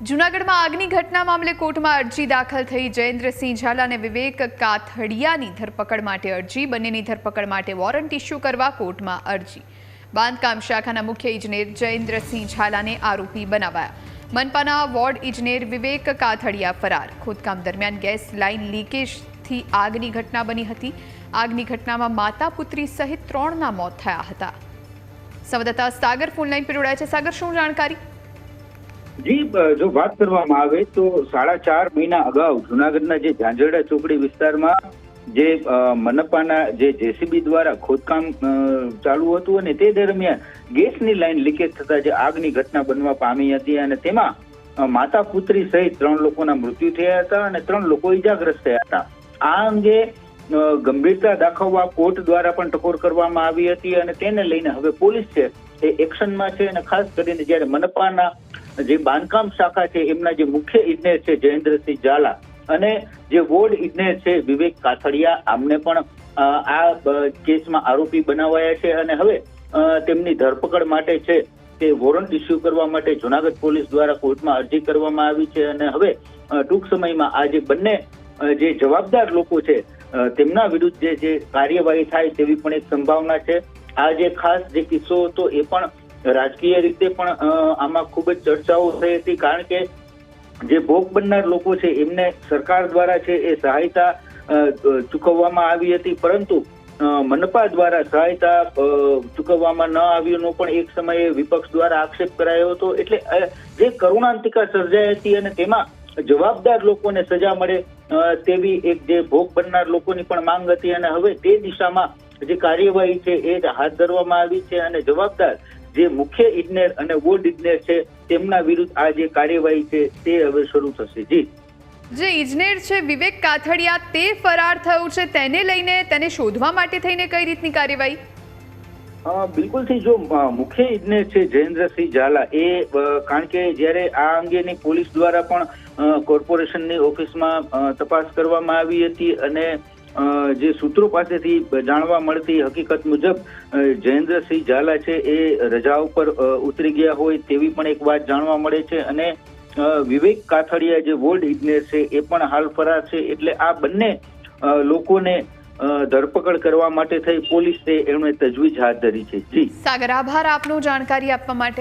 જૂનાગઢમાં આગની ઘટના મામલે કોર્ટમાં અરજી દાખલ થઈ। જયેન્દ્રસિંહ ઝાલા અને વિવેક કાથડિયાની ધરપકડ માટે અરજી। બંનેની ધરપકડ માટે વોરંટ ઇસ્યુ કરવા કોર્ટમાં અરજી। બાંધકામ શાખાના મુખ્ય ઇજનેર જયેન્દ્રસિંહ ઝાલાને આરોપી બનાવાયા। મનપાના વોર્ડ ઇજનેર વિવેક કાથડિયા ફરાર। ખોદકામ દરમિયાન ગેસ લાઇન લીકેજથી આગની ઘટના બની હતી। આગની ઘટનામાં માતા પુત્રી સહિત 3ના મોત થયા હતા। સંવાદદાતા સાગર ફોનલાઈન પર જોડાયા છે। સાગર, શું જાણકારી? જી, જો વાત કરવામાં આવે તો 4.5 મહિના અગાઉ જૂનાગઢના જે ઝાંઝરડા ચોકડી વિસ્તારમાં જે મનપાના જે જેસીબી દ્વારા ખોદકામ ચાલુ હતું અને તે દરમિયાન ગેસની લાઈન લીકેજ થતા જે આગની ઘટના બનવા પામી હતી અને તેમાં માતા પુત્રી સહિત 3 લોકોના મૃત્યુ થયા હતા અને 3 લોકો ઈજાગ્રસ્ત થયા હતા। આ અંગે ગંભીરતા દાખવવા કોર્ટ દ્વારા પણ ટકોર કરવામાં આવી હતી અને તેને લઈને હવે પોલીસ છે એ એક્શનમાં છે અને ખાસ કરીને જ્યારે મનપાના જે બાંધકામ શાખા છે એમના જે મુખ્ય ઇજનેર છે જયેન્દ્રસિંહ ઝાલા અને જે વોર્ડ ઇજનેર છે વિવેક કાથડિયા, આમને પણ આ કેસમાં આરોપી બનાવાયા છે અને હવે તેમની ધરપકડ માટે છે તે વોરંટ ઇસ્યુ કરવા માટે જૂનાગઢ પોલીસ દ્વારા કોર્ટમાં અરજી કરવામાં આવી છે અને હવે ટૂંક સમયમાં આ જે બંને જે જવાબદાર લોકો છે તેમના વિરુદ્ધ જે કાર્યવાહી થાય તેવી પણ એક સંભાવના છે। આ જે ખાસ જે કિસ્સો હતો એ પણ રાજકીય રીતે પણ આમાં ખૂબ જ ચર્ચાઓ થઈ હતી, કારણ કે જે ભોગ બનનાર લોકો છે એમને સરકાર દ્વારા છે એ સહાયતા ચૂકવવામાં આવી હતી, પરંતુ મનપા દ્વારા સહાયતા ચૂકવવામાં ન આવ્યુંનો પણ એક સમયે વિપક્ષ દ્વારા આક્ષેપ કરાયો હતો। એટલે જે કરુણાંતિકા સર્જાઈ હતી અને તેમાં જવાબદાર લોકોને સજા મળે તેવી એક જે ભોગ બનનાર લોકોની પણ માંગ હતી અને હવે તે દિશામાં જે કાર્યવાહી છે એ હાથ ધરવામાં આવી છે અને જવાબદાર જે મુખ્ય ઇજનેર અને વોર્ડ ઇજનેર છે તેમના વિરુદ્ધ આ જે કાર્યવાહી છે તે હવે શરૂ થશે। જી, જે ઇજનેર છે વિવેક કાથડિયા તે ફરાર થયું છે, તેને લઈને તેને શોધવા માટે થઈને કઈ રીતની કાર્યવાહી? બિલકુલથી જો મુખ્ય ઇજનેર છે જયેન્દ્રસિંહ ઝાલા એ કારણ કે જ્યારે આ અંગેની પોલીસ દ્વારા પણ કોર્પોરેશનની ઓફિસમાં તપાસ કરવામાં આવી હતી અને જે સૂત્રો પાસેથી જાણવા મળતી હકીકત મુજબ જયેન્દ્રસિંહ ઝાલા છે એ રજા ઉપર ઉતરી ગયા હોય તેવી પણ એક વાત જાણવા મળે છે અને વિવેક કાથડિયા જે વોર્ડ ઇજનેર છે એ પણ હાલ ફરાર છે। એટલે આ બંને લોકોને ધરપકડ કરવા માટે થઈ પોલીસે એમણે તજવીજ હાથ ધરી છે। જી સાગર, આભાર આપનો જાણકારી આપવા માટે।